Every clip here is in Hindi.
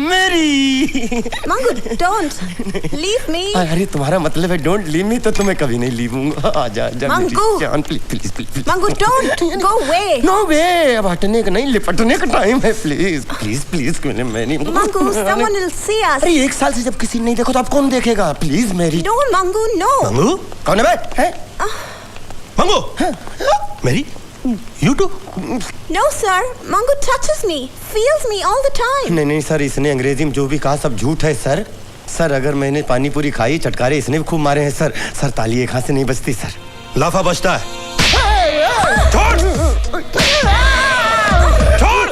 मेरी मंगू, don't leave me. अरे तुम्हारा मतलब है डोंट लीव मी, तो तुम्हें कभी नहीं लीवूंगा। आजा जा मेरी जान, please please please. Mangu, don't go away. No way, अब हटने का नहीं लिपटने का टाइम है। प्लीज प्लीज प्लीज, मैं नहीं। Mangu, someone will see us. अरे 1 साल से जब किसी नहीं देखो तो अब कौन देखेगा? प्लीज मेरी। Don't Mangu, no. मंगू कौन है बे? मंगू मेरी You too? No sir, Mangu touches me, feels me all the time. नहीं सर, इसने अंग्रेजी में जो भी कहा सब झूठ है सर। सर अगर मैंने पानी पूरी खाई, चटकारे इसने भी खूब मारे हैं सर। सर ताली एक हाथ से नहीं बजती सर। लाफा बजता है। छोड़! छोड़!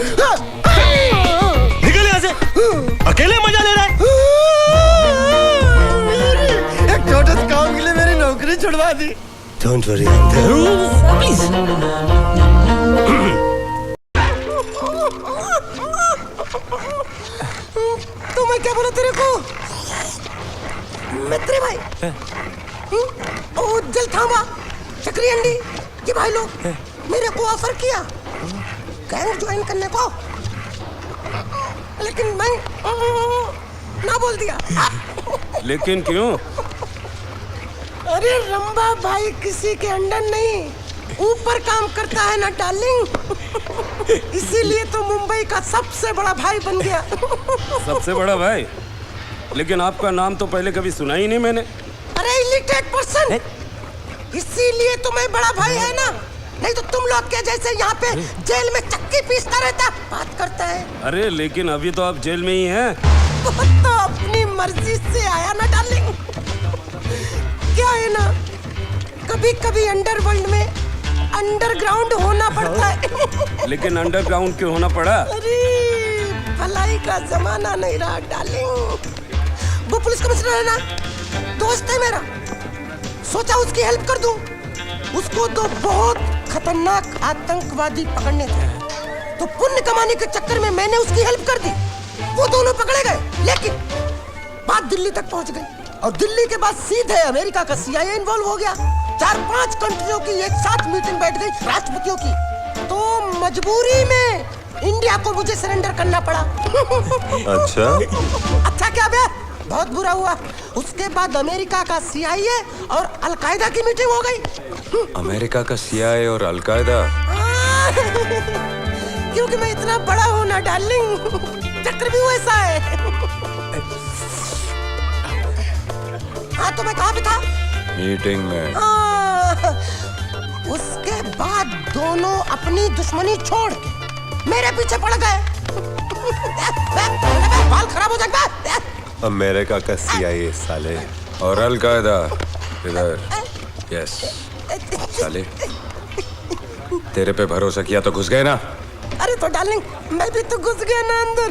निकल यहाँ से। अकेले मजा ले रहा है। एक छोटे से काम के लिए मेरी नौकरी छुड़वा दी। Don't worry, I'm there. Please. तो मैं क्या बोला तेरे को? मैं तेरे भाई। ओ जल थामा, चक्री अंडी, ये भाई लोग मेरे को ऑफर किया गैंग ज्वाइन करने को, लेकिन मैं ना बोल दिया। लेकिन क्यों? अरे रंबा भाई किसी के अंडर नहीं, ऊपर काम करता है ना डार्लिंग। इसीलिए तो मुंबई का सबसे बड़ा भाई बन गया। सबसे बड़ा भाई? लेकिन आपका नाम तो पहले कभी सुना ही नहीं मैंने। अरे इलिटरेट पर्सन, इसीलिए तो मैं बड़ा भाई है ना, नहीं तो तुम लोग के जैसे यहाँ पे जेल में चक्की पीसता रहता बात करता है। अरे लेकिन अभी तो आप जेल में ही हैं। तो अपनी मर्जी से आया ना डार्लिंग। क्या है ना, कभी कभी अंडरवर्ल्ड में अंडरग्राउंड होना पड़ता है। लेकिन अंडरग्राउंड क्यों होना पड़ा? अरे भलाई का जमाना नहीं रहा डार्लिंग। वो पुलिस कमिश्नर है ना, दोस्त है मेरा, सोचा उसकी हेल्प कर दूं। उसको तो बहुत खतरनाक आतंकवादी पकड़ने थे, तो पुण्य कमाने के चक्कर में मैंने उसकी हेल्प कर दी। वो दोनों पकड़े गए, लेकिन बात दिल्ली तक पहुंच गई, और दिल्ली के बाद सीधे अमेरिका का CIA इन्वॉल्व हो गया। 4-5 कंट्रियों की एक साथ मीटिंग बैठ गई, राष्ट्रपतियों की, तो मजबूरी में इंडिया को मुझे सरेंडर करना पड़ा। अच्छा क्या बे, बहुत बुरा हुआ। उसके बाद अमेरिका का CIA और अलकायदा की मीटिंग हो गई। अमेरिका का CIA और अलकायदा? क्योंकि मैं इतना बड़ा हूँ ना डार्लिंग, चक्कर भी वैसा है। हाँ तो मैं कहाँ पे था? मीटिंग में। उसके बाद दोनों अपनी दुश्मनी छोड़ के मेरे पीछे पड़ गए। बाल खराब हो जाएगा। अमेरिका का CIA साले और अलकायदा इधर। यस साले, तेरे पे भरोसा किया तो घुस गए ना। अरे तो डार्लिंग मैं भी तो घुस गया ना अंदर।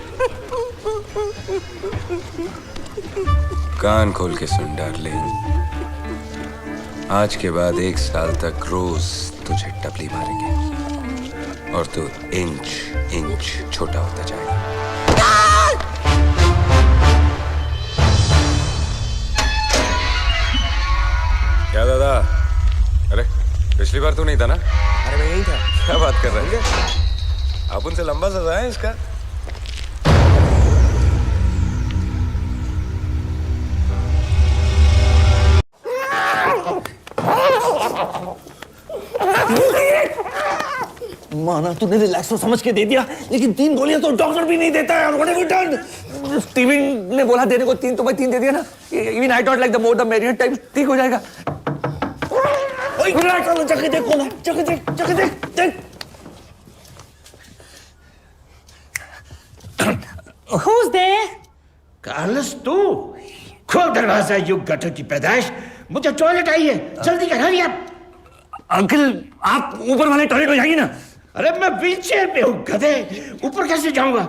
कान खोल के सुन डार्लिंग, आज के बाद 1 साल तक रोज तुझे टपली मारेंगे और तू इंच इंच छोटा होता जाएगा। क्या दादा? अरे पिछली बार तू नहीं था ना? अरे मैं यही था। क्या बात कर रहे हैं? आप उनसे लंबा सजा है इसका। माना तूने रिलैक्स तो समझ के दे दिया, लेकिन 3 गोलियां तो डॉक्टर भी नहीं देता है। What have you done? Steven ने बोला देने को 3, तो मैं 3 दे दिया ना। Even I don't like the more the merrier type, ठीक हो जाएगा। ओए रिलैक्स हो, चक्के देख कौन है, चक्के देख। Who's there? कार्लस तू? खोल दरवाजा, यू गटर की पैदाइश। मुझे टॉयलेट आई है, जल्दी कर, हरी अप। अंकल आप ऊपर वाले टॉयलेट में जाइए ना। अरे मैं व्हीलचेयर पे हूँ गधे, ऊपर कैसे जाऊंगा?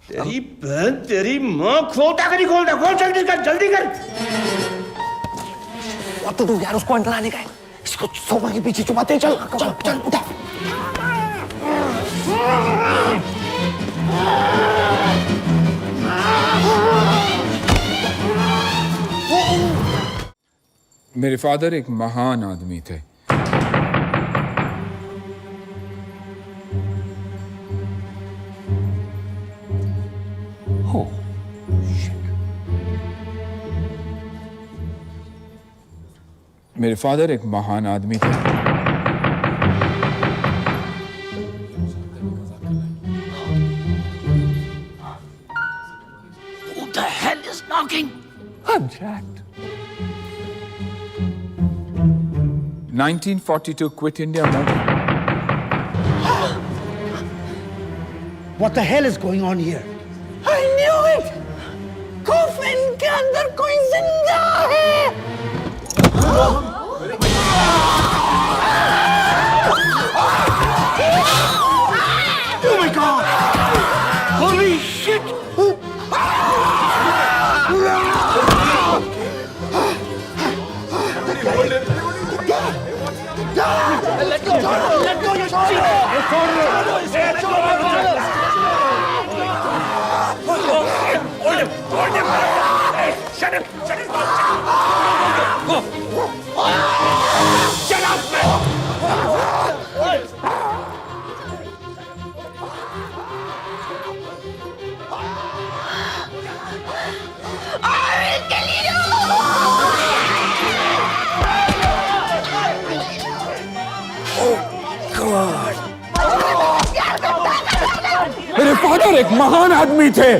तेरी बहन तेरी माँ, खोलता खोल जल्दी कर। और तो तू यार उसको अंदर आने का है, इसको सोफा के पीछे छुपाते हैं। चल उठा। मेरे फादर एक महान आदमी थे। मेरे फादर एक महान आदमी थे। Who the hell is knocking? I'm Jack. 1942 quit India movement. What the hell is going on here? I knew it! Coffin के अंदर कोई जिंदा है! Oh my God! Holy shit! Let go! Let go! You Hold him! Hold him! Hey, shut him! Shut his mouth! Go! Shut up, man! मेरे फादर एक महान आदमी थे।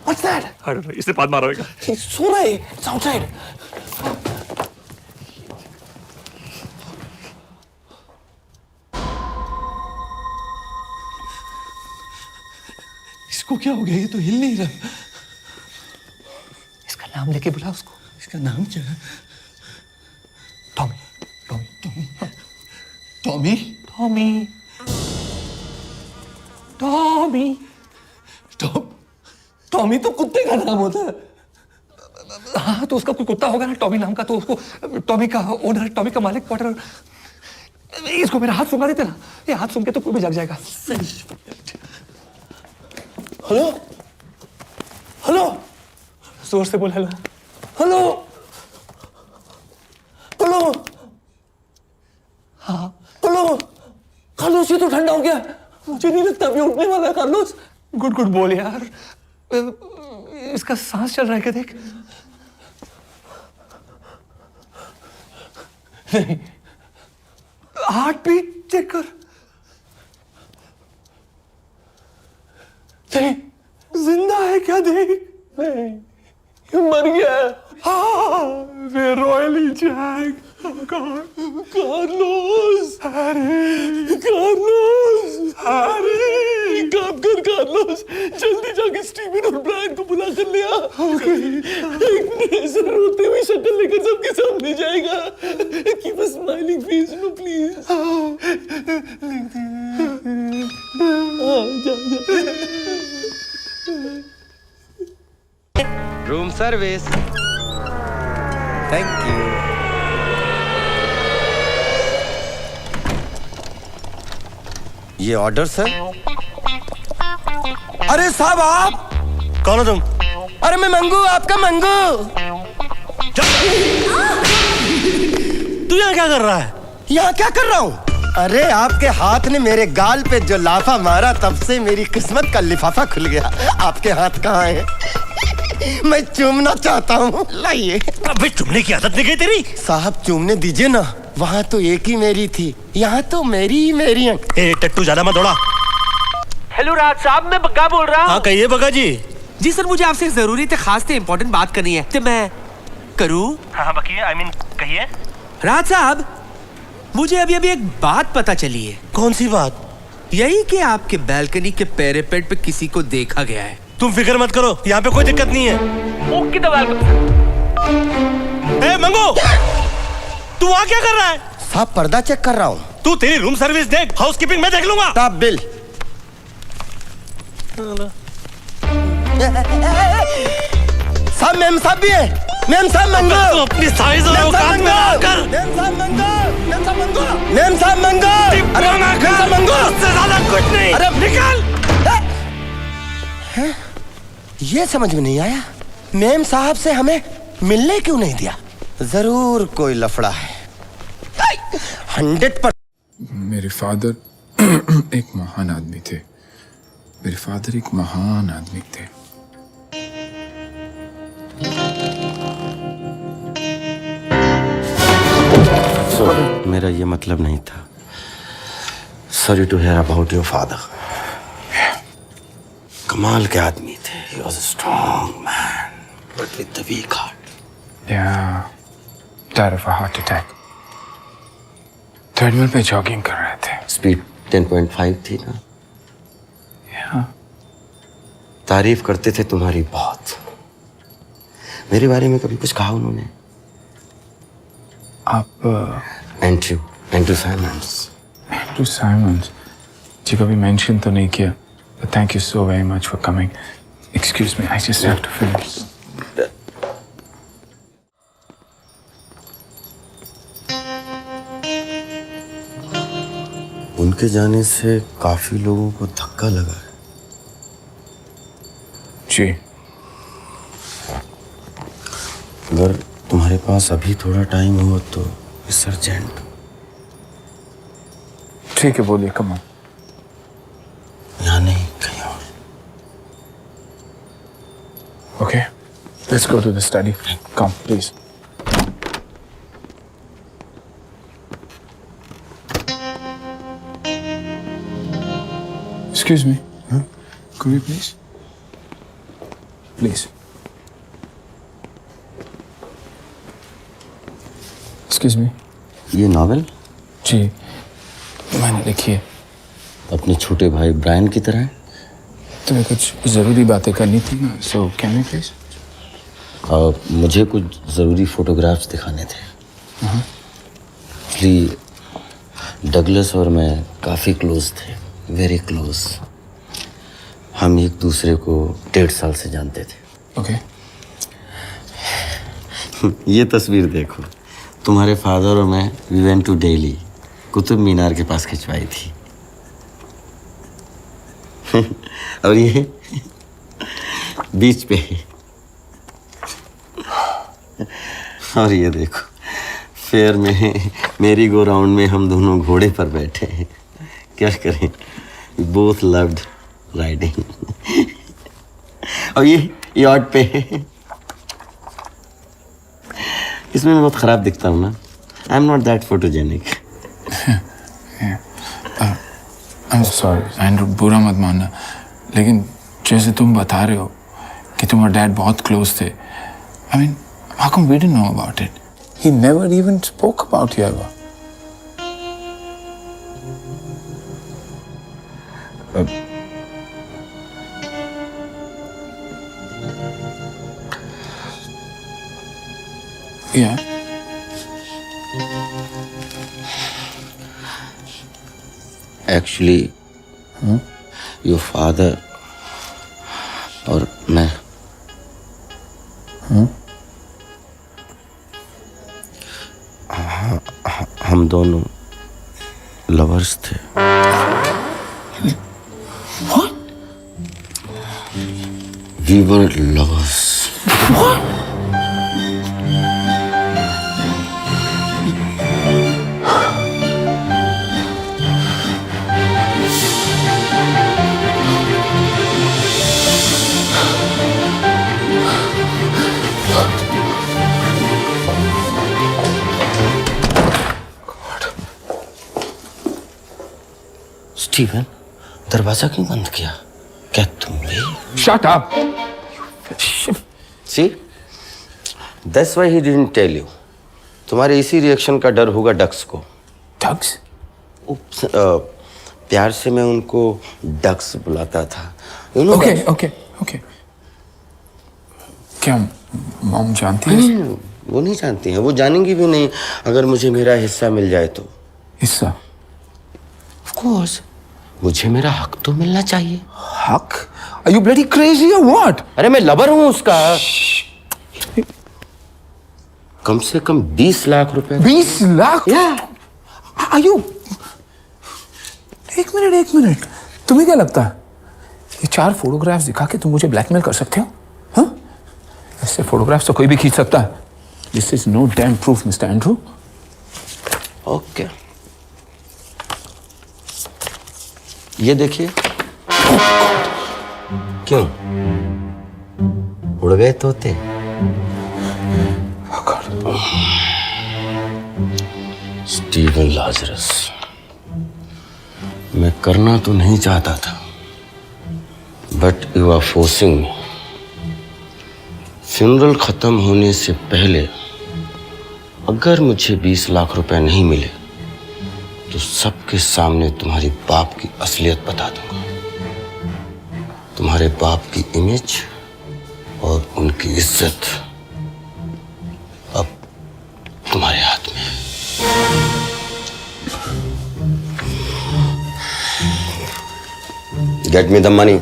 What's that? I don't know, इसने पाद मारा होगा। सो रहा है, it's outside. इसको क्या हो गया? ये तो हिल नहीं रहा। इसका नाम लेके बुला उसको। इसका नाम क्या है? Tommy, Tommy, Tommy? Tommy, Tommy, Tom? Tommy तो कुत्ते का नाम होता है। हाँ तो उसका कोई कुत्ता होगा ना टॉमी नाम का, तो उसको टॉमी का ओनर, टॉमी का मालिक पॉटर। इसको मेरा हाथ सूंघा देते ना, ये हाथ सूंघ के तो कोई भी जग जाएगा। हेलो? हेलो? जोर से बोल हेलो। हेलो? हेलो? हाँ हेलो? कार्लोस ये तो ठंडा हो गया, मुझे नहीं लगता अभी उठने वाला है कार्लोस। गुड गुड बोल यार, इसका सांस चल रहा है क्या देख। नहीं, हार्ट बीट चेक कर। नहीं, जिंदा है क्या देख। नहीं, ये मर गया है। हाँ, वे रॉयली जैक। कार्लोस, अरे कार्लोस, अरे काम कर कार्लोस, जल्दी जाके स्टीवन और ब्रायन को बुला कर ले आ। एक नेज़र रोते हुए शक्ल लेकर सबके सामने जाएगा। Keep a smiling face no please. Room service. Thank you. ये ऑर्डर सर। अरे साहब आप कौन हो तुम? अरे मैं मंगू, आपका मंगू। तू यहाँ क्या कर रहा है? यहाँ क्या कर रहा हूँ? अरे आपके हाथ ने मेरे गाल पे जो लाफा मारा, तब से मेरी किस्मत का लिफाफा खुल गया। आपके हाथ कहाँ है? मैं चूमना चाहता हूँ, लाइए। अबे चुमने की आदत नहीं गई तेरी? साहब चूमने दीजिए ना, वहाँ तो एक ही मेरी थी, यहाँ तो मेरी ही मेरी है। ए टट्टू ज्यादा मत दौड़ा। हेलो राज साहब, मैं बग्गा बोल रहा हूँ। हाँ कहिए बग्गा जी। जी सर, मुझे आपसे जरूरी थे, खास थे, इम्पोर्टेंट बात करनी है, तो मैं करूँ? हाँ बकिए, I mean कहिए। राज साहब, मुझे अभी अभी एक बात पता चली है। कौन सी बात? यही कि आपके बालकनी के पैरापेट पे किसी को देखा गया है। तुम फिक्र मत करो, यहाँ पे कोई दिक्कत नहीं है। ओके तो ए मंगू, तू वहाँ क्या कर रहा है? साहब पर्दा चेक कर रहा हूँ। तू तेरी रूम सर्विस देख, हाउसकीपिंग मैं देख लूंगा। साहब बिल। साहब मेम साहब भी है। मेम साहब मंगो। तू अपनी साइज और औकात में आकर। मेम साहब मंगो। मेम साहब मंगो। मेम साहब मंगो। अरे मेम साहब मंगो। उससे ज्यादा कुछ नहीं। अरे निकल। ये समझ में नहीं आया, मेम साहब से हमें मिलने क्यों नहीं दिया? जरूर कोई लफड़ा है। 100%। मेरे फादर एक महान आदमी थे। मेरे फादर एक महान आदमी थे। मेरा ये मतलब नहीं था। Sorry to hear about your father. कमाल के आदमी थे। He was a strong man, but with a weak heart. Yeah, died of a heart attack. Treadmill पे जॉगिंग कर रहे थे। स्पीड 10.5 थी ना? Yeah. तारीफ करते थे तुम्हारी बहुत। मेरे बारे में कभी कुछ कहा उन्होंने? आप एंड्रू साइमंड्स। एंड्रू साइमंड्स जी कभी मेंशन तो नहीं किया। But thank you so very much for coming. Excuse me, I just have to finish. उनके जाने से काफी लोगों को धक्का लगा है। जी। अगर तुम्हारे पास अभी थोड़ा टाइम हो तो इस अर्जेंट। ठीक है, बोलिए, कम ऑन। यहाँ नहीं, कहीं और। Okay, let's go to the study. Come, please. Excuse me. Huh? Could you please? Please. Excuse me. ये नॉवेल जी, मैंने लिखी है। अपने छोटे भाई ब्रायन की तरह है। तुम्हें कुछ ज़रूरी बातें करनी थी ना, so can we please? मुझे कुछ ज़रूरी फोटोग्राफ्स दिखाने थे। एक्चुअली डगलस और मैं काफ़ी क्लोज थे, वेरी क्लोज। हम एक दूसरे को 1.5 साल से जानते थे। Okay. ये तस्वीर देखो, तुम्हारे फादर और मैं we went to Delhi, Qutub Minar के पास खिंचवाई थी। और ये बीच पे। और ये देखो, फेयर में मेरी गो राउंड में हम दोनों घोड़े पर बैठे हैं। क्या करें, बोथ लव्ड राइडिंग। और ये यॉट पे है। इसमें मैं बहुत खराब दिखता हूँ ना। I am not that photogenic. I'm sorry, Andrew, बुरा मत मानना, लेकिन जैसे तुम बता रहे हो कि तुम और डैड बहुत क्लोज थे, I mean, how come we didn't know about it? He never even spoke about you ever. Yeah. Actually your father और मैं हम दोनों लवर्स थे। We were lovers. स्टीवन, दरवाजा क्यों बंद किया? क्या तुम भी? Shut up! See, that's why he didn't tell you. तुम्हारे इसी रिएक्शन का डर होगा डक्स को। Ducks? प्यार से मैं उनको डक्स बुलाता था। You know Okay, that? okay, okay. क्या मॉम जानती है? वो नहीं जानती हैं, वो जानेंगी भी नहीं अगर मुझे मेरा हिस्सा मिल जाए तो। हिस्सा? Of course, मुझे मेरा हक तो मिलना चाहिए। हक? Are you bloody crazy or what? अरे मैं लवर हूँ उसका। कम से कम 20 लाख रुपए। 20 लाख? Are you? एक मिनट, तुम्हें क्या लगता है ये 4 फोटोग्राफ्स दिखा के तुम मुझे ब्लैकमेल कर सकते हो? हाँ? ऐसे फोटोग्राफ्स तो कोई भी खींच सकता है. This is no damn proof mister Andrew. Okay, ये देखिए. क्यों उड़ गए तोते? स्टीवन लाजरस, मैं करना तो नहीं चाहता था, but you are forcing me. Funeral खत्म होने से पहले अगर मुझे 20 लाख रुपए नहीं मिले तो सबके सामने तुम्हारी बाप की असलियत बता दूंगा. तुम्हारे बाप की इमेज और उनकी इज्जत अब तुम्हारे हाथ में है. Get me the money,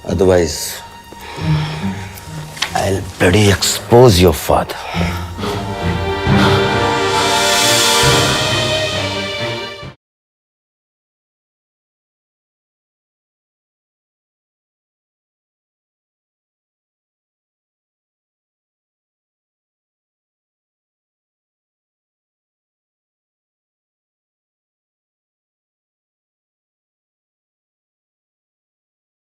otherwise I'll bloody expose your father.